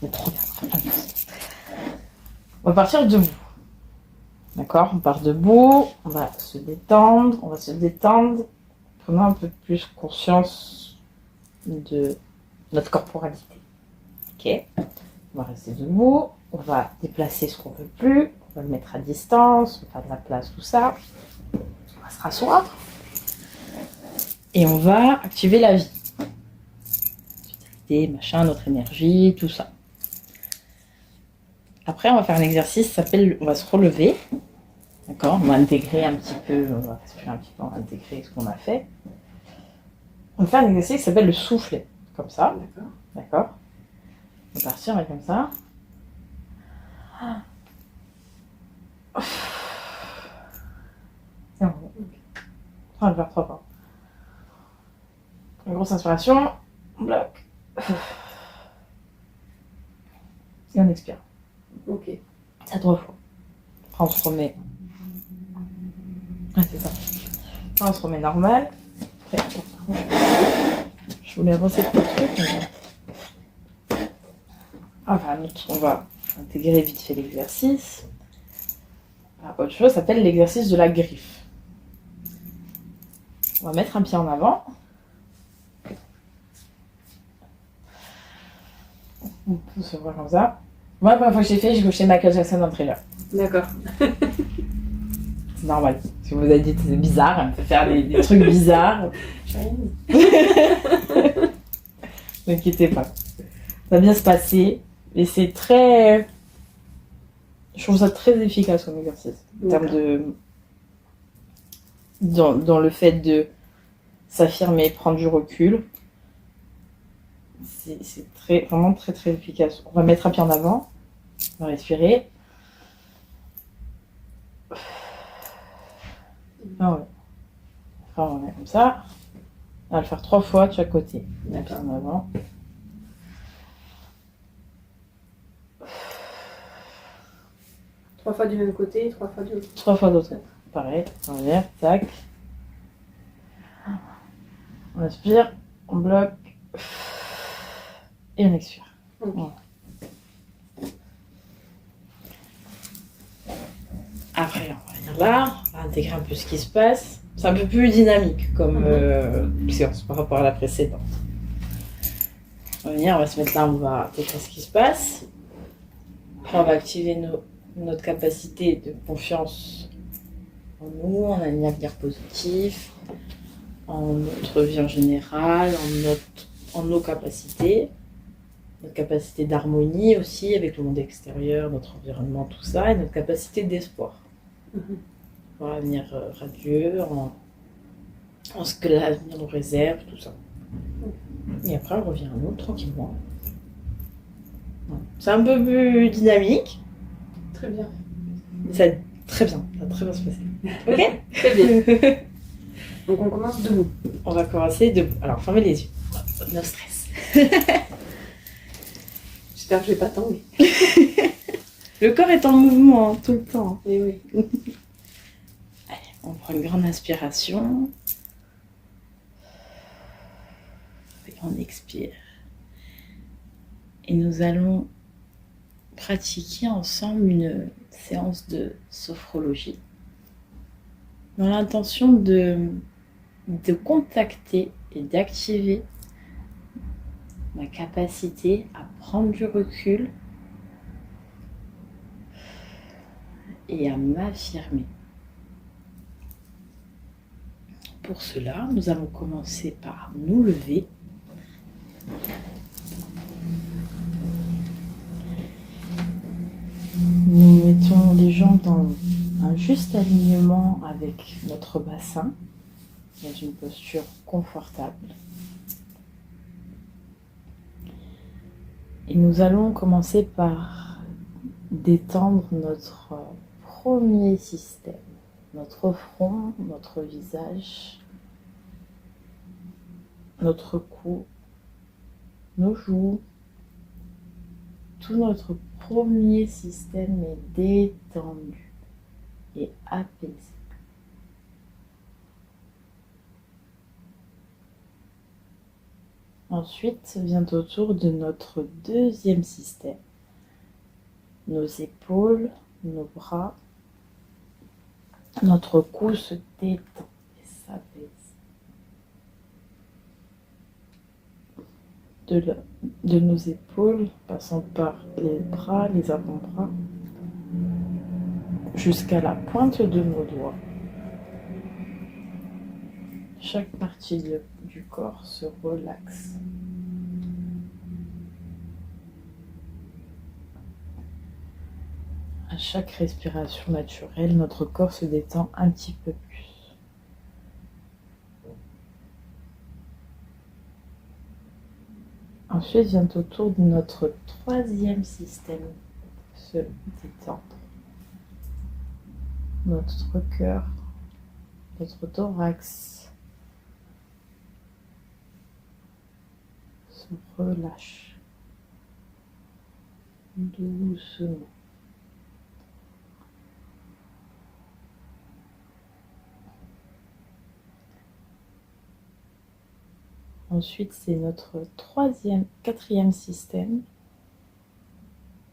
C'est trop bien. On va partir debout. D'accord? On part debout, on va se détendre, prenant un peu plus conscience de notre corporalité. Ok? On va rester debout, on va déplacer ce qu'on ne veut plus, on va le mettre à distance, on va faire de la place, tout ça. On va se rasseoir et on va activer la vie. Vitalité, machin, notre énergie, tout ça. Après, on va faire un exercice qui s'appelle, on va se relever. D'accord? On va intégrer un petit peu, on va respirer un petit peu, on va intégrer ce qu'on a fait. On va faire un exercice qui s'appelle le soufflet. Comme ça. D'accord. D'accord? On va partir comme ça. Et on va le faire 3 fois. Une grosse inspiration, on bloque. Et on expire. Ok. Ça 3 fois. Après on se remet. Ouais, c'est ça. Après on se remet normal. Après, je voulais avancer le truc. Mais... Enfin, on va intégrer vite fait l'exercice. Autre chose s'appelle l'exercice de la griffe. On va mettre un pied en avant. On peut se voir comme ça. Moi, la première fois que j'ai fait, j'ai coché Michael Jackson dans le trailer. D'accord. C'est normal. Si vous avez dit que c'est bizarre, on peut faire des trucs bizarres. Ne inquiétez pas. Ça va bien se passer. Et c'est très... Je trouve ça très efficace comme exercice. En termes de... Dans le fait de s'affirmer, prendre du recul. C'est vraiment très très efficace. On va mettre un pied en avant. On va respirer. Ah ouais. Après, on va mettre comme ça. On va le faire 3 fois de chaque côté. Un pied en avant. Trois fois du même côté, 3 fois du autre. 3 fois d'autre. Pareil. On revient. Tac. On inspire. On bloque. Et on expire. Okay. Voilà. Après, on va venir là, on va intégrer un peu ce qui se passe. C'est un peu plus dynamique comme séance par rapport à la précédente. On va venir, on va se mettre là, on va intégrer ce qui se passe. Après, on va activer notre capacité de confiance en nous, en un avenir positif, en notre vie en général, en nos capacités. Notre capacité d'harmonie aussi avec le monde extérieur, notre environnement, tout ça, et notre capacité d'espoir. Pour l'avenir radieux, en ce que l'avenir nous réserve, tout ça. Et après, on revient à nous tranquillement. C'est un peu plus dynamique. Très bien. Ça va très bien se passer. Ok. Très bien. Donc on commence debout. On va commencer debout. Alors, fermez les yeux. No stress. J'espère que je vais pas tomber. Le corps est en mouvement tout le temps. Mais oui. Allez, on prend une grande inspiration. Et on expire. Et nous allons pratiquer ensemble une séance de sophrologie dans l'intention de contacter et d'activer ma capacité à prendre du recul et à m'affirmer. Pour cela, nous allons commencer par nous lever. Nous mettons les jambes dans un juste alignement avec notre bassin, dans une posture confortable. Et nous allons commencer par détendre notre premier système, notre front, notre visage, notre cou, nos joues. Tout notre premier système est détendu et apaisé. Ensuite vient au tour de notre deuxième système. Nos épaules, nos bras, notre cou se détend et s'apaise. De nos épaules, passant par les bras, les avant-bras, jusqu'à la pointe de nos doigts. Chaque partie du corps se relaxe. À chaque respiration naturelle, notre corps se détend un petit peu plus. Ensuite vient au tour de notre troisième système, se détendre. Notre cœur, notre thorax se relâche doucement. Ensuite, c'est notre quatrième système,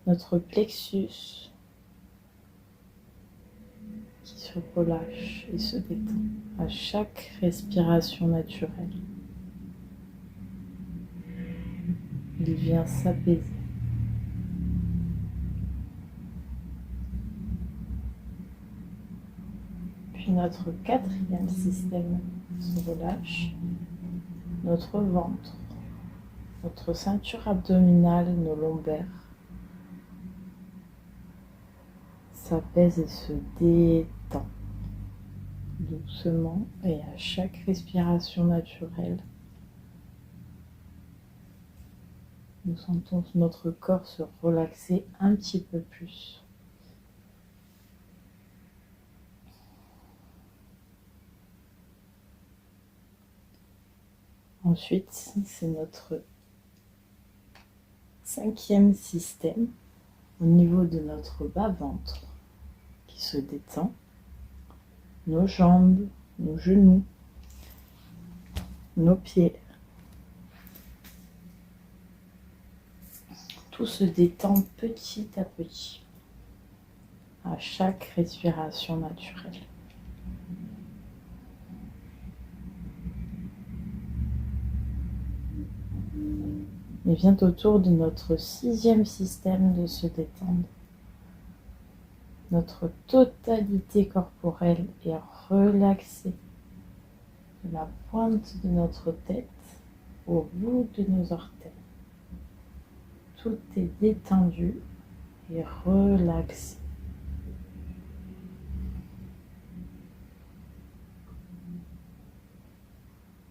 notre plexus qui se relâche et se détend à chaque respiration naturelle. Il vient s'apaiser. Puis notre quatrième système se relâche. Notre ventre, notre ceinture abdominale, nos lombaires s'apaisent et se détendent doucement et à chaque respiration naturelle. Nous sentons notre corps se relaxer un petit peu plus. Ensuite, c'est notre cinquième système au niveau de notre bas-ventre qui se détend, nos jambes, nos genoux, nos pieds. Tout se détend petit à petit à chaque respiration naturelle. Il vient au tour de notre sixième système de se détendre. Notre totalité corporelle est relaxée de la pointe de notre tête au bout de nos orteils. Tout est détendu et relaxé.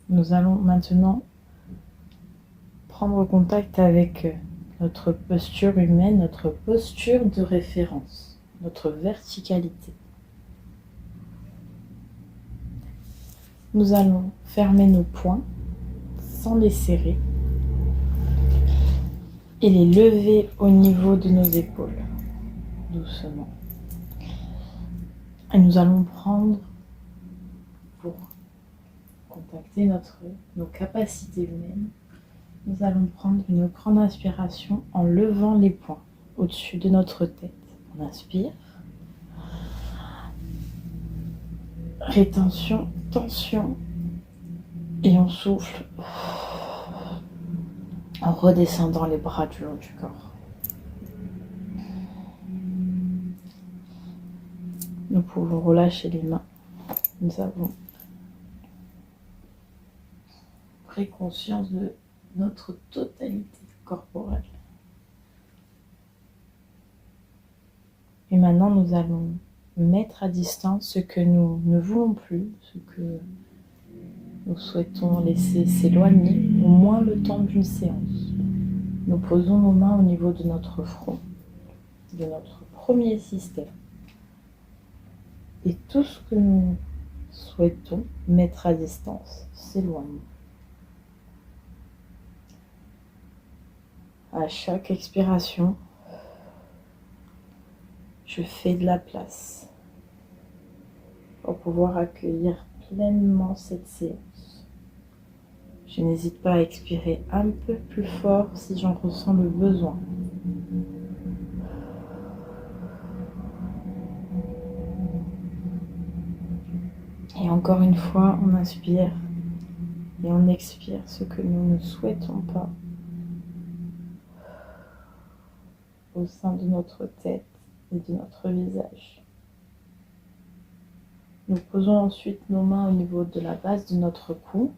Nous allons maintenant prendre contact avec notre posture humaine, notre posture de référence, notre verticalité. Nous allons fermer nos poings sans les serrer et les lever au niveau de nos épaules, doucement. Et nous allons prendre, pour contacter nos capacités humaines, nous allons prendre une grande inspiration en levant les poings au-dessus de notre tête. On inspire. Rétention, tension. Et on souffle en redescendant les bras du long du corps. Nous pouvons relâcher les mains. Nous avons pris conscience de notre totalité corporelle. Et maintenant, nous allons mettre à distance ce que nous ne voulons plus, ce que nous souhaitons laisser s'éloigner, au moins le temps d'une séance. Nous posons nos mains au niveau de notre front, de notre premier système. Et tout ce que nous souhaitons mettre à distance s'éloigne. À chaque expiration, je fais de la place pour pouvoir accueillir pleinement cette séance. Je n'hésite pas à expirer un peu plus fort si j'en ressens le besoin. Et encore une fois, on inspire et on expire ce que nous ne souhaitons pas au sein de notre tête et de notre visage. Nous posons ensuite nos mains au niveau de la base de notre cou.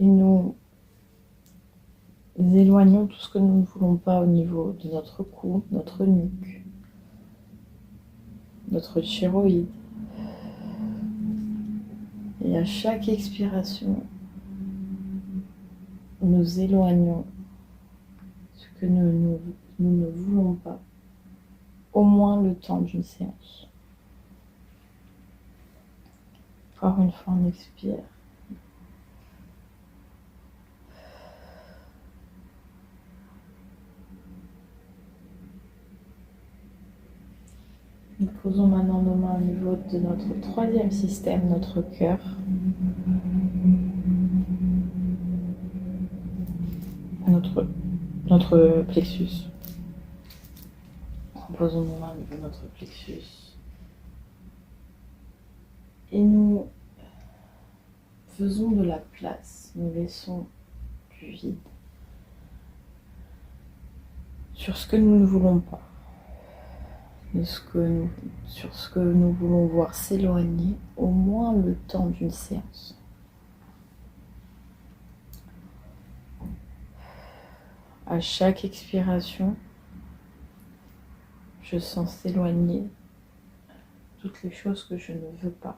Et nous éloignons tout ce que nous ne voulons pas au niveau de notre cou, notre nuque, notre thyroïde. Et à chaque expiration, nous éloignons ce que nous ne voulons pas, au moins le temps d'une séance. Encore une fois, on expire. Nous posons maintenant nos mains au niveau de notre troisième système, notre cœur. Notre plexus. Posons nos mains au niveau de notre plexus. Et nous faisons de la place. Nous laissons du vide sur ce que nous ne voulons pas. Sur ce que nous voulons voir s'éloigner au moins le temps d'une séance. À chaque expiration, je sens s'éloigner toutes les choses que je ne veux pas.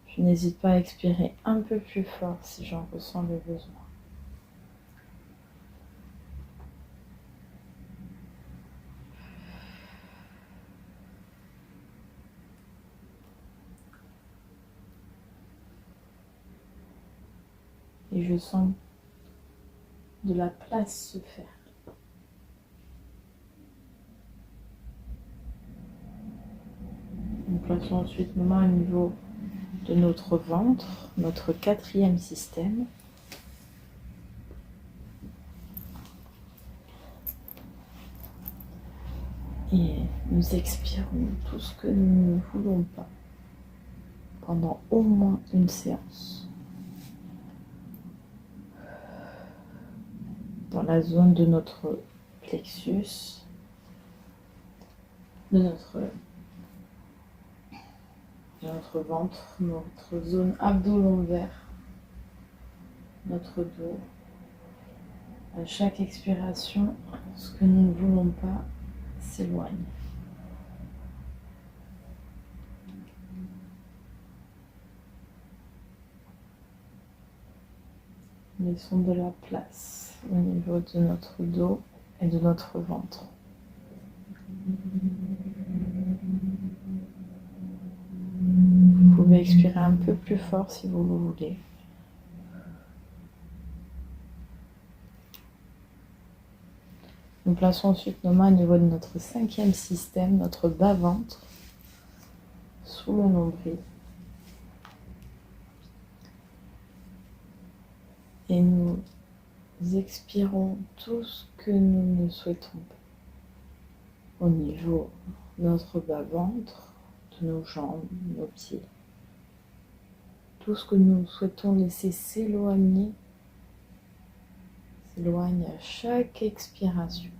Je n'hésite pas à expirer un peu plus fort si j'en ressens le besoin. Et je sens de la place se faire. Nous plaçons ensuite nos mains au niveau de notre ventre, notre quatrième système. Et nous expirons tout ce que nous ne voulons pas pendant au moins une séance. Dans la zone de notre plexus, de notre ventre, notre zone abdo-lombaire, notre dos. À chaque expiration, ce que nous ne voulons pas s'éloigne. Laissons de la place au niveau de notre dos et de notre ventre. Vous pouvez expirer un peu plus fort si vous le voulez. Nous plaçons ensuite nos mains au niveau de notre cinquième système, notre bas-ventre, sous le nombril. Et nous expirons tout ce que nous ne souhaitons pas au niveau de notre bas-ventre, de nos jambes, nos pieds. Tout ce que nous souhaitons laisser s'éloigner, s'éloigne à chaque expiration.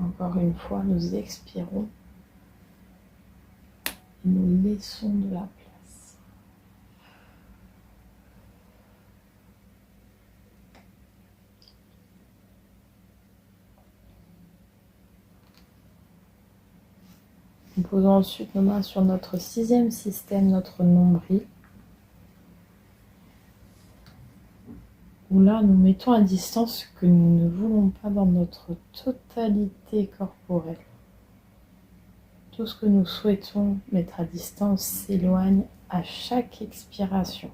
Encore une fois, nous expirons et nous laissons de la place. Nous posons ensuite nos mains sur notre sixième système, notre nombril. Où là, nous mettons à distance ce que nous ne voulons pas dans notre totalité corporelle. Tout ce que nous souhaitons mettre à distance s'éloigne à chaque expiration.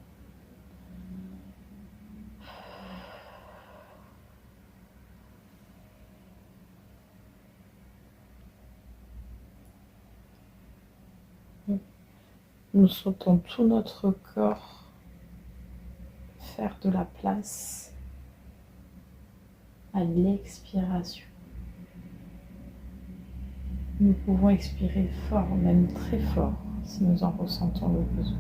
Nous sentons tout notre corps faire de la place à l'expiration. Nous pouvons expirer fort, même très fort, si nous en ressentons le besoin.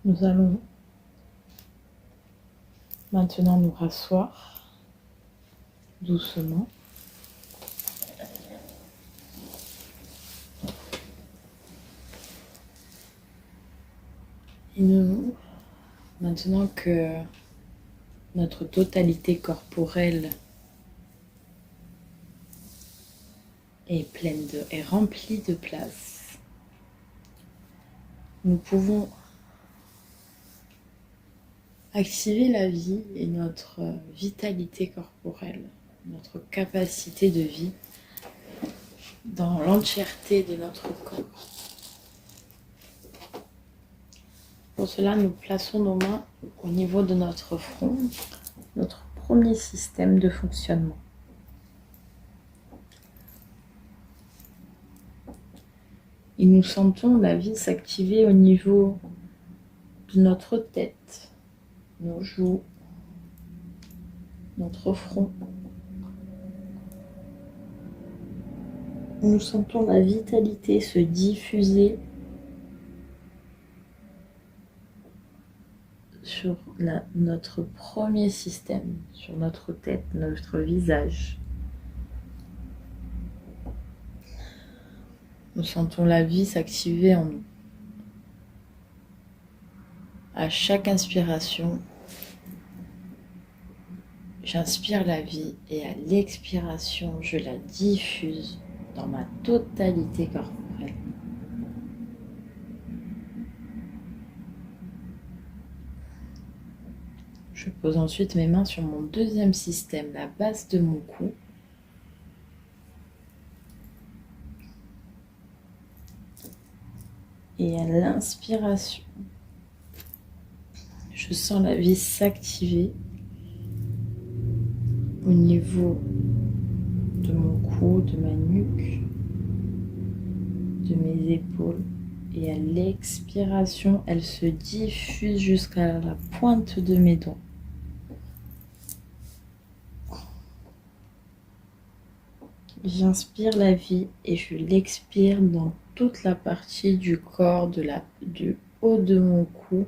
Nous allons maintenant nous rasseoir doucement. Et maintenant que notre totalité corporelle est remplie de place, nous pouvons activer la vie et notre vitalité corporelle, notre capacité de vie dans l'entièreté de notre corps. Pour cela, nous plaçons nos mains au niveau de notre front, notre premier système de fonctionnement. Et nous sentons la vie s'activer au niveau de notre tête, nos joues, notre front. Nous sentons la vitalité se diffuser sur notre premier système, sur notre tête, notre visage. Nous sentons la vie s'activer en nous. À chaque inspiration, j'inspire la vie et à l'expiration, je la diffuse dans ma totalité corporelle. Je pose ensuite mes mains sur mon deuxième système, la base de mon cou. Et à l'inspiration, je sens la vie s'activer au niveau de mon cou, de ma nuque, de mes épaules. Et à l'expiration, elle se diffuse jusqu'à la pointe de mes doigts. J'inspire la vie et je l'expire dans toute la partie du corps, du haut de mon cou,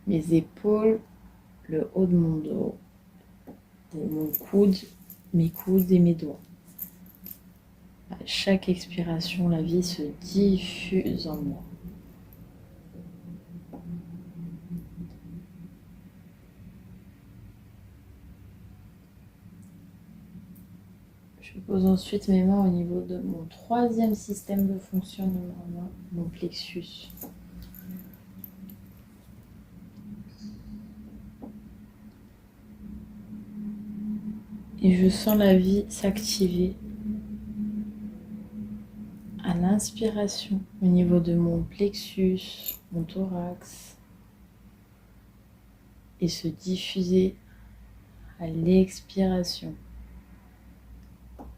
mes épaules, le haut de mon dos, mon coude, mes coudes et mes doigts. À chaque expiration, la vie se diffuse en moi. Je pose ensuite mes mains au niveau de mon troisième système de fonctionnement, mon plexus. Et je sens la vie s'activer à l'inspiration au niveau de mon plexus, mon thorax, et se diffuser à l'expiration.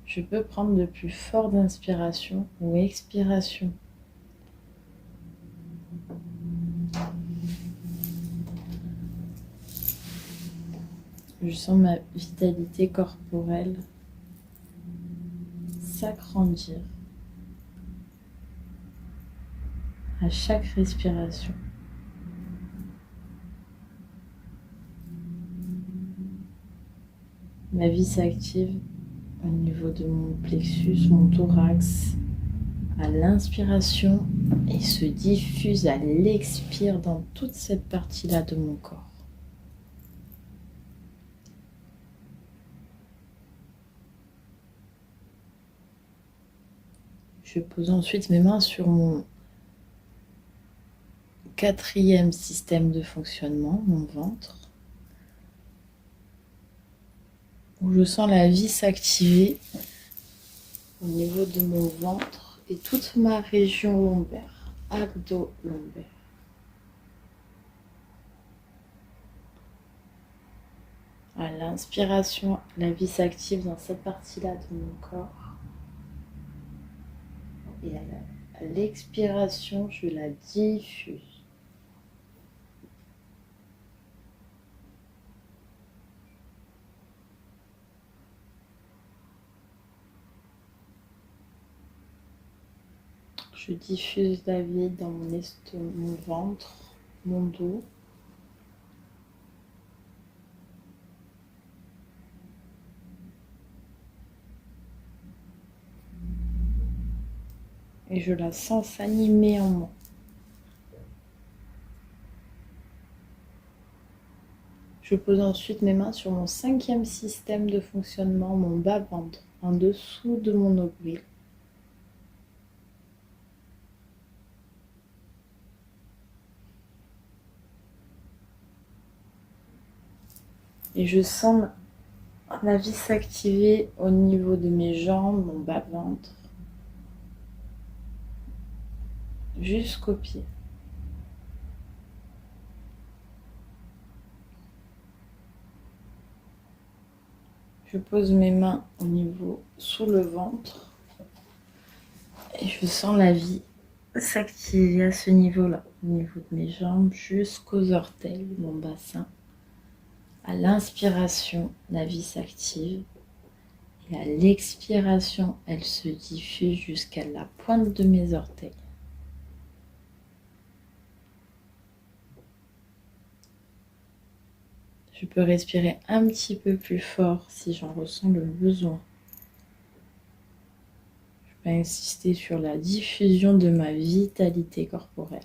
Je peux prendre de plus fort d'inspiration ou expiration. Je sens ma vitalité corporelle s'agrandir à chaque respiration. Ma vie s'active au niveau de mon plexus, mon thorax, à l'inspiration et se diffuse à l'expire dans toute cette partie-là de mon corps. Je pose ensuite mes mains sur mon quatrième système de fonctionnement, mon ventre. où je sens la vie s'activer au niveau de mon ventre et toute ma région lombaire, abdo-lombaire. À l'inspiration, la vie s'active dans cette partie-là de mon corps. Et à l'expiration, je la diffuse. Je diffuse la vie dans mon ventre, mon dos. Et je la sens s'animer en moi. Je pose ensuite mes mains sur mon 5e système de fonctionnement, mon bas-ventre, en dessous de mon nombril. Et je sens la vie s'activer au niveau de mes jambes, mon bas-ventre, jusqu'aux pieds. Je pose mes mains au niveau sous le ventre et je sens la vie s'activer à ce niveau-là, au niveau de mes jambes jusqu'aux orteils, mon bassin. À l'inspiration, la vie s'active et à l'expiration, elle se diffuse jusqu'à la pointe de mes orteils. Je peux respirer un petit peu plus fort si j'en ressens le besoin. Je peux insister sur la diffusion de ma vitalité corporelle.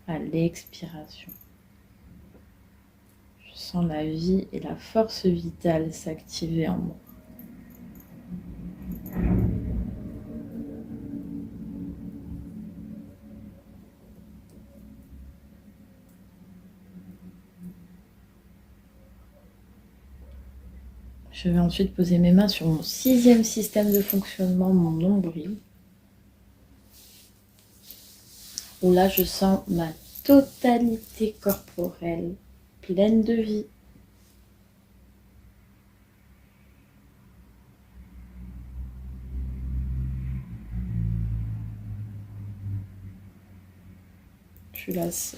À l'expiration, je sens la vie et la force vitale s'activer en moi. Je vais ensuite poser mes mains sur mon 6e système de fonctionnement, mon nombril. Où là, je sens ma totalité corporelle pleine de vie.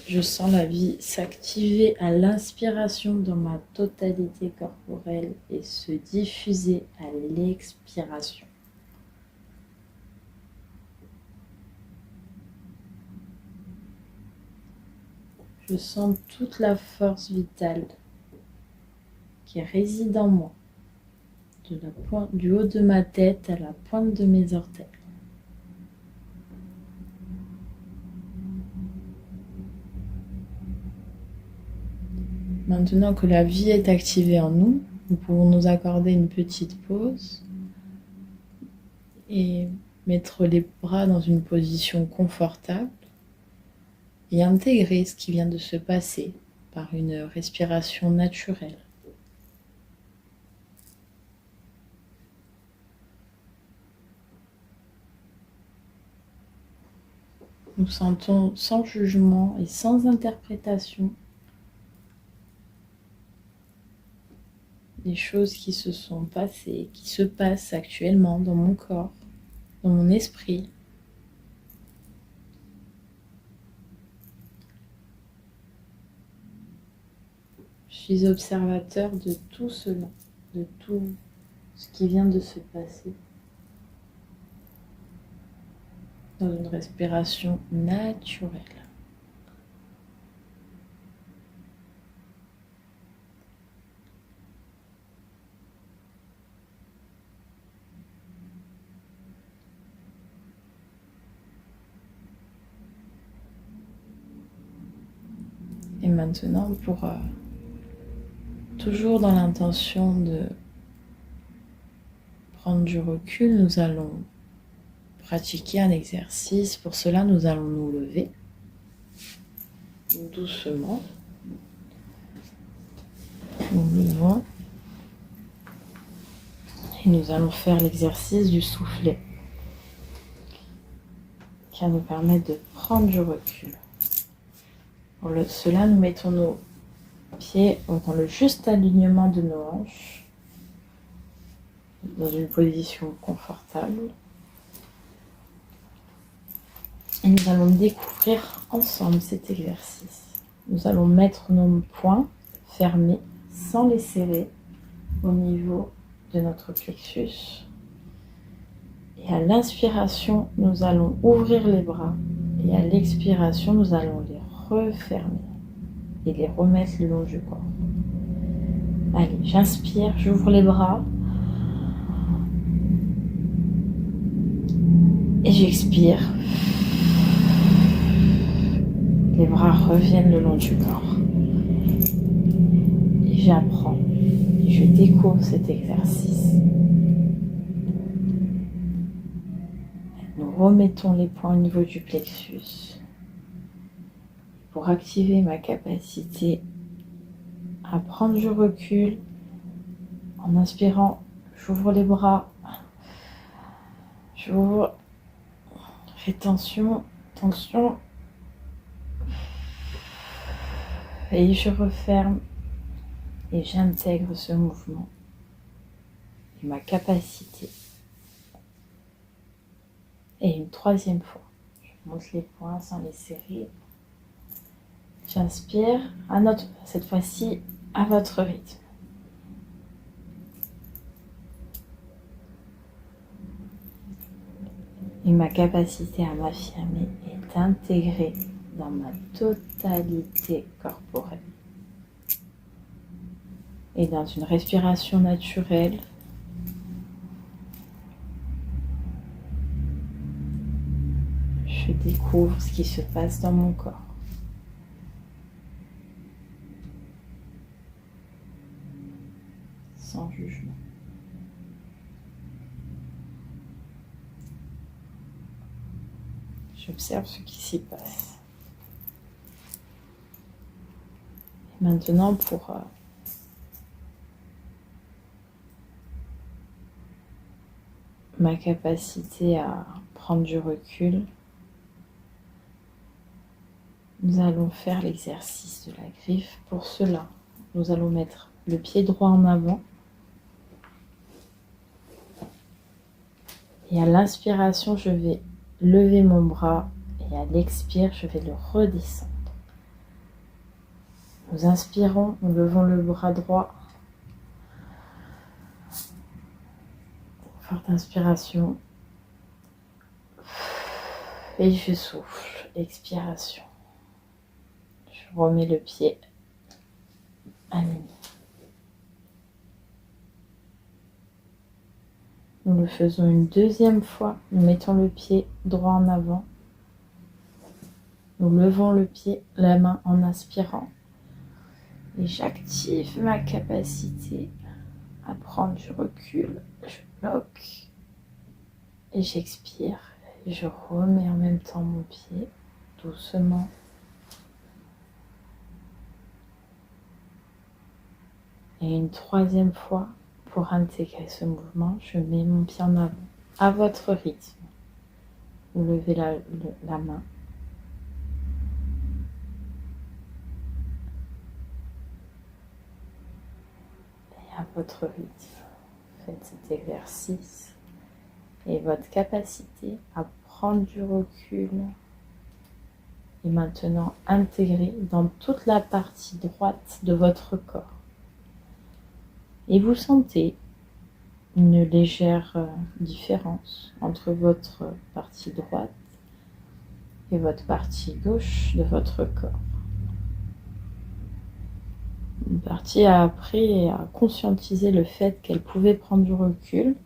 Je sens la vie s'activer à l'inspiration dans ma totalité corporelle et se diffuser à l'expiration. Je sens toute la force vitale qui réside en moi, du haut de ma tête à la pointe de mes orteils. Maintenant que la vie est activée en nous, nous pouvons nous accorder une petite pause et mettre les bras dans une position confortable et intégrer ce qui vient de se passer par une respiration naturelle. Nous sentons sans jugement et sans interprétation les choses qui se sont passées, qui se passent actuellement dans mon corps, dans mon esprit. Je suis observateur de tout cela, de tout ce qui vient de se passer, dans une respiration naturelle. Et maintenant, toujours dans l'intention de prendre du recul, nous allons pratiquer un exercice. Pour cela, nous allons nous lever doucement Nous levons. Et nous allons faire l'exercice du soufflet qui va nous permettre de prendre du recul. Pour cela, nous mettons nos pieds dans le juste alignement de nos hanches, dans une position confortable. Et nous allons découvrir ensemble cet exercice. Nous allons mettre nos poings fermés sans les serrer au niveau de notre plexus. Et à l'inspiration, nous allons ouvrir les bras. Et à l'expiration, nous allons les refermer et les remettre le long du corps. Allez, j'inspire, j'ouvre les bras. Et j'expire. Les bras reviennent le long du corps. Et j'apprends. Et je découvre cet exercice. Nous remettons les poings au niveau du plexus. Pour activer ma capacité à prendre du recul, en inspirant, j'ouvre les bras. J'ouvre. Rétention, tension. Et je referme et j'intègre ce mouvement et ma capacité. Et une troisième fois, je monte les poings sans les serrer. J'inspire, cette fois-ci à votre rythme. Et ma capacité à m'affirmer est intégrée dans ma totalité corporelle. Et dans une respiration naturelle, je découvre ce qui se passe dans mon corps. Sans jugement. J'observe ce qui s'y passe. Et maintenant, pour ma capacité à prendre du recul, nous allons faire l'exercice de la griffe. Pour cela, nous allons mettre le pied droit en avant. Et à l'inspiration, je vais lever mon bras et à l'expire, je vais le redescendre. Nous inspirons, nous levons le bras droit. Forte inspiration. Et je souffle. Expiration. Je remets le pied aligné. Nous le faisons une deuxième fois. Nous mettons le pied droit en avant. Nous levons le pied, la main en inspirant. Et j'active ma capacité à prendre du recul. Je bloque. Et j'expire. Et je remets en même temps mon pied doucement. Et une troisième fois, pour intégrer ce mouvement, je mets mon pied en avant, à votre rythme. Vous levez la main. Et à votre rythme, faites cet exercice. Et votre capacité à prendre du recul est maintenant intégrée dans toute la partie droite de votre corps. Et vous sentez une légère différence entre votre partie droite et votre partie gauche de votre corps. Une partie a appris à conscientiser le fait qu'elle pouvait prendre du recul.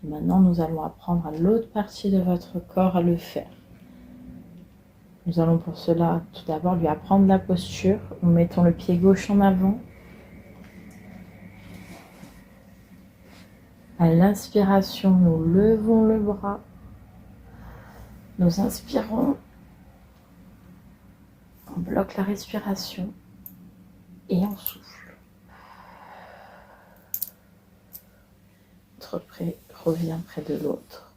Et maintenant, nous allons apprendre à l'autre partie de votre corps à le faire. Nous allons pour cela tout d'abord lui apprendre la posture. Nous mettons le pied gauche en avant. À l'inspiration, nous levons le bras. Nous inspirons. On bloque la respiration. Et on souffle. Revient près de l'autre.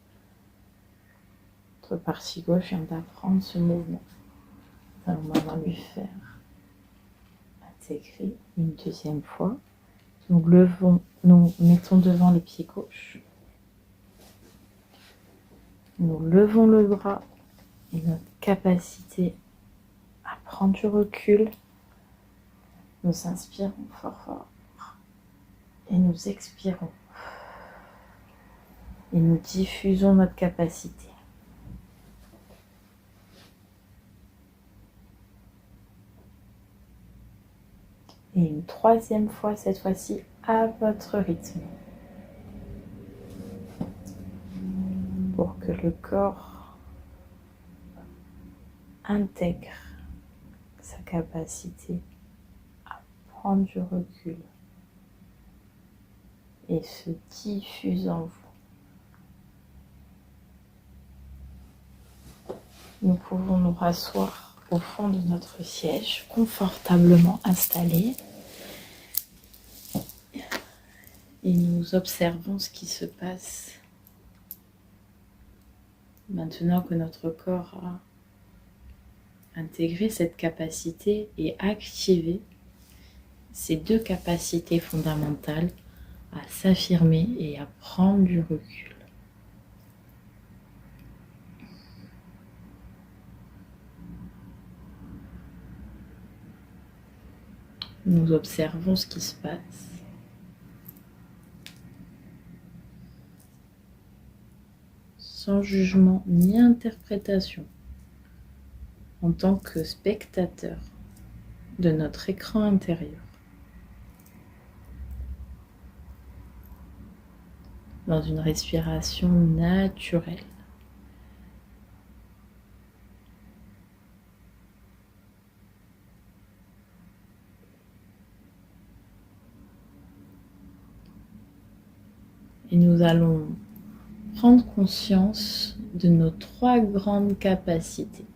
Notre partie gauche vient d'apprendre ce mouvement. Nous allons maintenant lui faire intégrer une deuxième fois. Nous mettons devant le pied gauche. Nous levons le bras et notre capacité à prendre du recul. Nous inspirons fort fort et nous expirons. Et nous diffusons notre capacité. Et une troisième fois, cette fois-ci, à votre rythme. Pour que le corps intègre sa capacité à prendre du recul et se diffuse en vous. Nous pouvons nous rasseoir au fond de notre siège, confortablement installés, et nous observons ce qui se passe maintenant que notre corps a intégré cette capacité et activé ces deux capacités fondamentales à s'affirmer et à prendre du recul. Nous observons ce qui se passe. Sans jugement ni interprétation, en tant que spectateur de notre écran intérieur. Dans une respiration naturelle. Et nous allons prendre conscience de nos trois grandes capacités.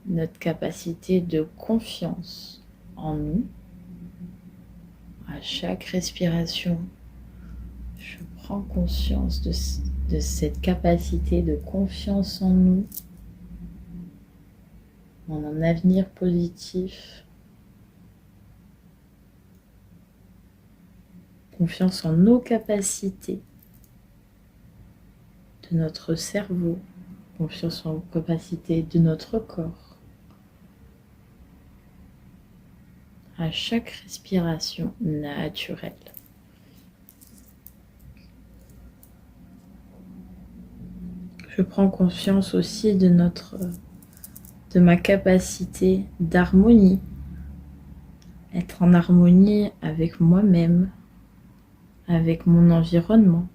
Notre capacité de confiance en nous. À chaque respiration, je prends conscience de cette capacité de confiance en nous, en un avenir positif. Confiance en nos capacités, de notre cerveau, confiance en les capacités de notre corps. À chaque respiration naturelle. Je prends conscience aussi de ma capacité d'harmonie, être en harmonie avec moi-même, avec mon environnement.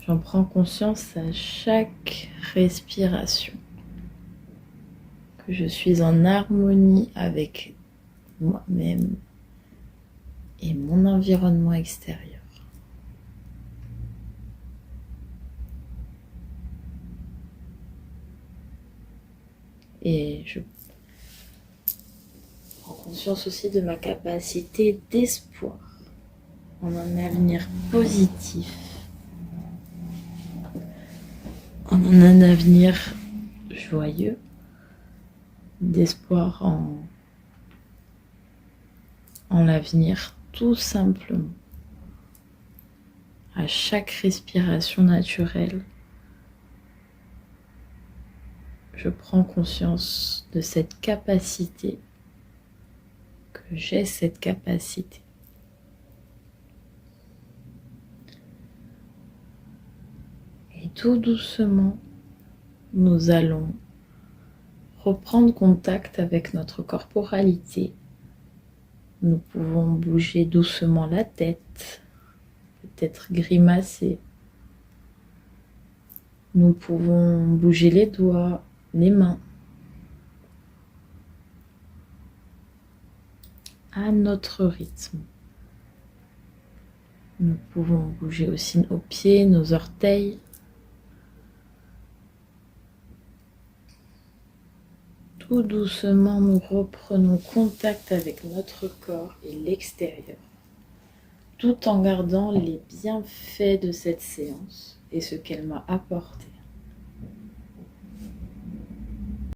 J'en prends conscience à chaque respiration, que je suis en harmonie avec moi-même et mon environnement extérieur. Et je prends conscience aussi de ma capacité d'espoir en un avenir positif, en un avenir joyeux, d'espoir en l'avenir tout simplement. À chaque respiration naturelle, je prends conscience de cette capacité, que j'ai cette capacité. Et tout doucement, nous allons reprendre contact avec notre corporalité. Nous pouvons bouger doucement la tête, peut-être grimacer. Nous pouvons bouger les doigts, les mains. À notre rythme. Nous pouvons bouger aussi nos pieds, nos orteils. Tout doucement, nous reprenons contact avec notre corps et l'extérieur, tout en gardant les bienfaits de cette séance et ce qu'elle m'a apporté.